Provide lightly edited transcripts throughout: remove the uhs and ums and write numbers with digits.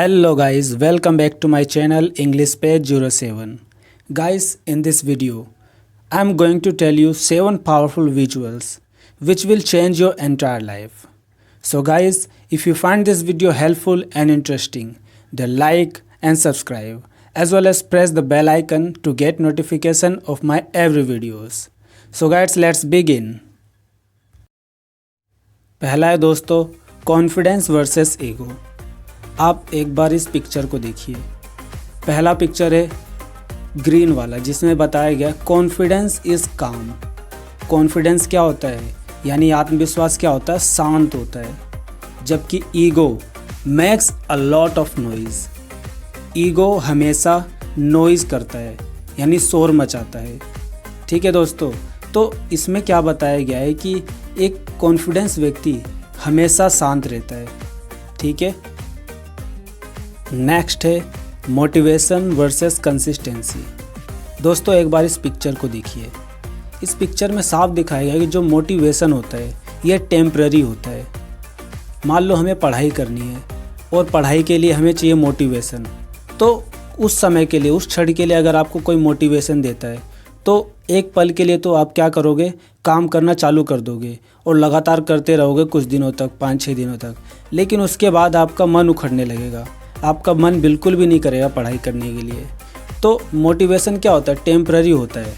Hello guys, welcome back to my channel English Page 07. Guys, in this video, I am going to tell you 7 powerful visuals which will change your entire life. So guys, if you find this video helpful and interesting, then like and subscribe as well as press the bell icon to get notification of my every videos. So guys, let's begin. पहला है दोस्तों confidence versus ego. आप एक बार इस picture को देखिए। पहला picture है ग्रीन वाला जिसमें बताया गया कॉन्फिडेंस इज़ काम। कॉन्फिडेंस क्या होता है यानी आत्मविश्वास क्या होता है, शांत होता है। जबकि ego makes a lot of noise. Ego हमेशा नॉइज़ करता है यानी शोर मचाता है। ठीक है दोस्तों, तो इसमें क्या बताया गया है कि एक कॉन्फिडेंस व्यक्ति हमेशा शांत रहता है। ठीक है, नेक्स्ट है मोटिवेशन वर्सेस कंसिस्टेंसी। दोस्तों एक बार इस पिक्चर को देखिए। इस पिक्चर में साफ दिखाया गया है कि जो मोटिवेशन होता है यह टेम्पररी होता है। मान लो हमें पढ़ाई करनी है और पढ़ाई के लिए हमें चाहिए मोटिवेशन, तो उस समय के लिए, उस क्षण के लिए अगर आपको कोई मोटिवेशन देता है तो एक पल के लिए तो आप क्या करोगे, काम करना चालू कर दोगे और लगातार करते रहोगे कुछ दिनों तक, 5-6 दिनों तक। लेकिन उसके बाद आपका मन उखड़ने लगेगा, आपका मन बिल्कुल भी नहीं करेगा पढ़ाई करने के लिए। तो मोटिवेशन क्या होता है, टेम्पररी होता है।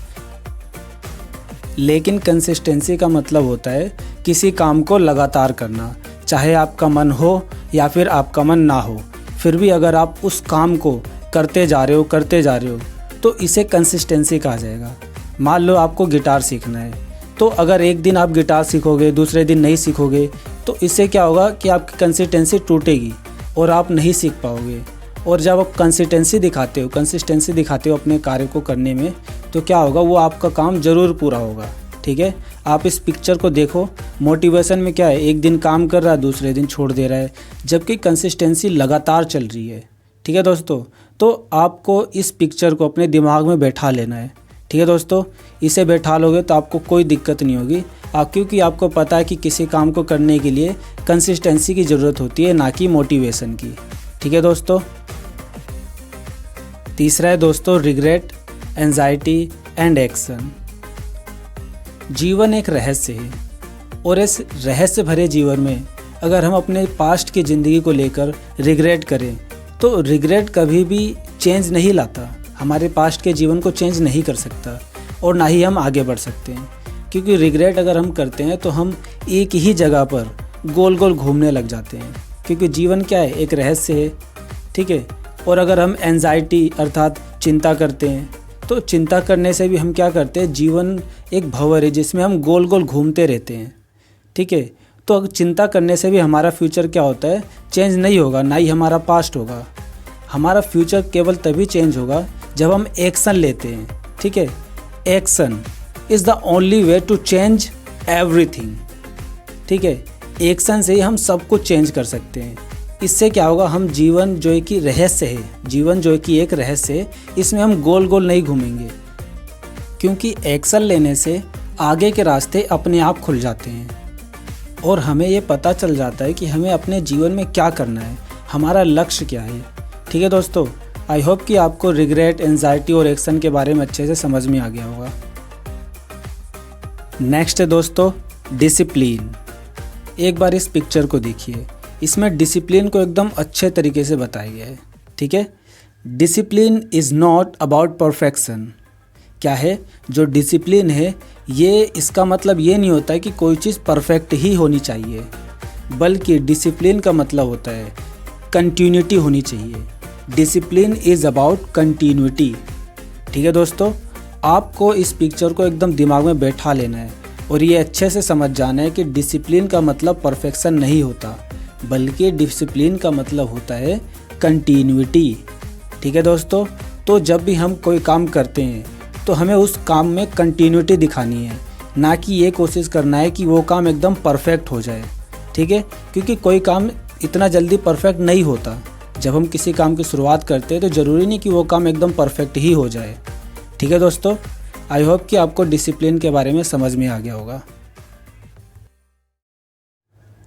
लेकिन कंसिस्टेंसी का मतलब होता है किसी काम को लगातार करना, चाहे आपका मन हो या फिर आपका मन ना हो, फिर भी अगर आप उस काम को करते जा रहे हो तो इसे कंसिस्टेंसी कहा जाएगा। मान लो आपको गिटार सीखना है, तो अगर एक दिन आप गिटार सीखोगे, दूसरे दिन नहीं सीखोगे, तो इससे क्या होगा कि आपकी कंसिस्टेंसी टूटेगी और आप नहीं सीख पाओगे। और जब आप कंसिस्टेंसी दिखाते हो अपने कार्य को करने में, तो क्या होगा, वो आपका काम ज़रूर पूरा होगा। ठीक है, आप इस पिक्चर को देखो। मोटिवेशन में क्या है, एक दिन काम कर रहा है, दूसरे दिन छोड़ दे रहा है, जबकि कंसिस्टेंसी लगातार चल रही है। ठीक है दोस्तों, तो आपको इस पिक्चर को अपने दिमाग में बैठा लेना है। ठीक है दोस्तों, इसे बैठा लोगे तो आपको कोई दिक्कत नहीं होगी, क्योंकि आपको पता है कि किसी काम को करने के लिए कंसिस्टेंसी की ज़रूरत होती है, ना कि मोटिवेशन की। ठीक है दोस्तों, तीसरा है दोस्तों रिग्रेट, एंजाइटी एंड एक्शन। जीवन एक रहस्य है और इस रहस्य भरे जीवन में अगर हम अपने पास्ट की ज़िंदगी को लेकर रिग्रेट करें तो रिग्रेट कभी भी चेंज नहीं लाता, हमारे पास्ट के जीवन को चेंज नहीं कर सकता और ना ही हम आगे बढ़ सकते हैं। क्योंकि रिग्रेट अगर हम करते हैं तो हम एक ही जगह पर गोल गोल घूमने लग जाते हैं, क्योंकि जीवन क्या है, एक रहस्य है। ठीक है, और अगर हम एंजाइटी अर्थात चिंता करते हैं तो चिंता करने से भी हम क्या करते हैं, जीवन एक भंवर है जिसमें हम गोल गोल घूमते रहते हैं। ठीक है, तो चिंता करने से भी हमारा फ्यूचर क्या होता है, चेंज नहीं होगा, ना ही हमारा पास्ट होगा। हमारा फ्यूचर केवल तभी चेंज होगा जब हम एक्शन लेते हैं। ठीक है, action is the only way to change everything. ठीक है, एक्शन से ही हम सब कुछ चेंज कर सकते हैं। इससे क्या होगा, हम जीवन जो है कि रहस्य है, जीवन जो है कि एक रहस्य है, इसमें हम गोल गोल नहीं घूमेंगे, क्योंकि एक्शन लेने से आगे के रास्ते अपने आप खुल जाते हैं और हमें ये पता चल जाता है कि हमें अपने जीवन में क्या करना है, हमारा लक्ष्य क्या है। ठीक है दोस्तों, आई होप कि आपको रिग्रेट, एंजाइटी और एक्शन के बारे में अच्छे से समझ में आ गया होगा। नेक्स्ट है दोस्तों डिसिप्लिन। एक बार इस पिक्चर को देखिए, इसमें डिसिप्लिन को एकदम अच्छे तरीके से बताया गया है। ठीक है, discipline is not about perfection. क्या है, जो डिसिप्लिन है ये इसका मतलब ये नहीं होता है कि कोई चीज़ परफेक्ट ही होनी चाहिए, बल्कि डिसिप्लिन का मतलब होता है कंटिन्यूटी होनी चाहिए। Discipline is about continuity. ठीक है दोस्तों, आपको इस पिक्चर को एकदम दिमाग में बैठा लेना है और ये अच्छे से समझ जाना है कि डिसिप्लिन का मतलब परफेक्शन नहीं होता, बल्कि डिसिप्लिन का मतलब होता है कंटिन्यूटी। ठीक है दोस्तों, तो जब भी हम कोई काम करते हैं तो हमें उस काम में कंटिन्यूटी दिखानी है, ना कि ये कोशिश करना है कि वो काम एकदम परफेक्ट हो जाए। ठीक है, क्योंकि कोई काम इतना जल्दी परफेक्ट नहीं होता। जब हम किसी काम की शुरुआत करते हैं तो ज़रूरी नहीं कि वो काम एकदम परफेक्ट ही हो जाए। ठीक है दोस्तों, आई होप कि आपको डिसिप्लिन के बारे में समझ में आ गया होगा।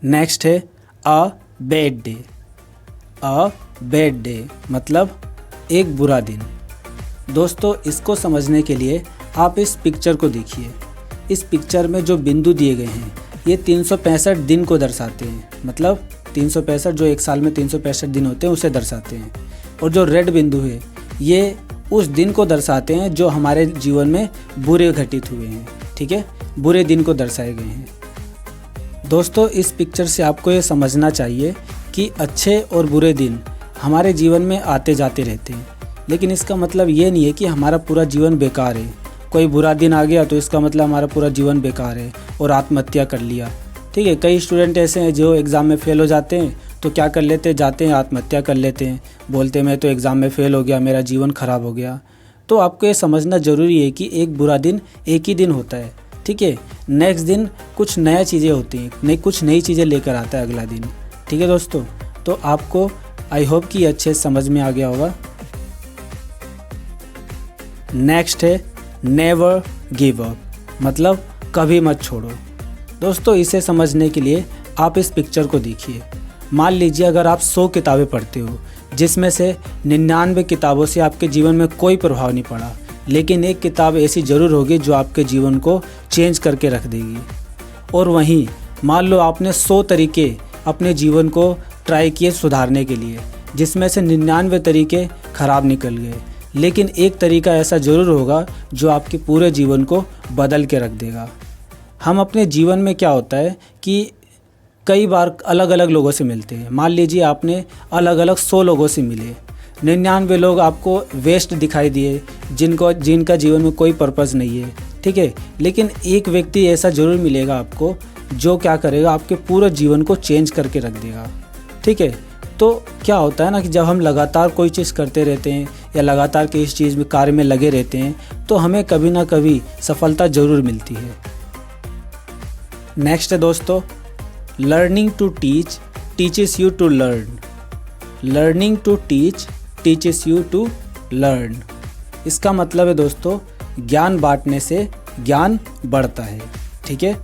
नेक्स्ट है a bad day. A bad day मतलब एक बुरा दिन। दोस्तों इसको समझने के लिए आप इस पिक्चर को देखिए। इस पिक्चर में जो बिंदु दिए गए हैं ये 365 दिन को दर्शाते हैं, मतलब 365 जो एक साल में 365 दिन होते हैं उसे दर्शाते हैं। और जो रेड बिंदु है ये उस दिन को दर्शाते हैं जो हमारे जीवन में बुरे घटित हुए हैं, ठीक है, बुरे दिन को दर्शाए गए हैं। दोस्तों इस पिक्चर से आपको ये समझना चाहिए कि अच्छे और बुरे दिन हमारे जीवन में आते जाते रहते हैं, लेकिन इसका मतलब ये नहीं है कि हमारा पूरा जीवन बेकार है। कोई बुरा दिन आ गया तो इसका मतलब हमारा पूरा जीवन बेकार है और आत्महत्या कर लिया, ठीक है। कई स्टूडेंट ऐसे हैं जो एग्ज़ाम में फ़ेल हो जाते हैं तो क्या कर लेते हैं, जाते हैं आत्महत्या कर लेते हैं, बोलते हैं मैं तो एग्ज़ाम में फ़ेल हो गया, मेरा जीवन ख़राब हो गया। तो आपको ये समझना ज़रूरी है कि एक बुरा दिन एक ही दिन होता है, ठीक है। नेक्स्ट दिन कुछ नया चीज़ें होती हैं, कुछ नई चीज़ें लेकर आता है अगला दिन, ठीक है दोस्तों। तो आपको आई होप कि अच्छे समझ में आ गया होगा। नेक्स्ट है नेवर गिव अप मतलब कभी मत छोड़ो। दोस्तों इसे समझने के लिए आप इस पिक्चर को देखिए। मान लीजिए अगर आप 100 किताबें पढ़ते हो जिसमें से 99 किताबों से आपके जीवन में कोई प्रभाव नहीं पड़ा, लेकिन एक किताब ऐसी ज़रूर होगी जो आपके जीवन को चेंज करके रख देगी। और वहीं मान लो आपने 100 तरीके अपने जीवन को ट्राई किए सुधारने के लिए, जिसमें से 99 तरीके ख़राब निकल गए, लेकिन एक तरीका ऐसा ज़रूर होगा जो आपके पूरे जीवन को बदल के रख देगा। हम अपने जीवन में क्या होता है कि कई बार अलग अलग लोगों से मिलते हैं। मान लीजिए आपने अलग अलग 100 लोगों से मिले, 99 लोग आपको वेस्ट दिखाई दिए जिनका जीवन में कोई पर्पज़ नहीं है, ठीक है। लेकिन एक व्यक्ति ऐसा ज़रूर मिलेगा आपको जो क्या करेगा, आपके पूरे जीवन को चेंज करके रख देगा, ठीक है। तो क्या होता है ना कि जब हम लगातार कोई चीज़ करते रहते हैं या लगातार किसी चीज़ में कार्य में लगे रहते हैं तो हमें कभी ना कभी सफलता ज़रूर मिलती है। नेक्स्ट है दोस्तों learning to teach teaches you to learn. Learning to teach teaches you to learn. इसका मतलब है दोस्तों ज्ञान बांटने से ज्ञान बढ़ता है, ठीक है।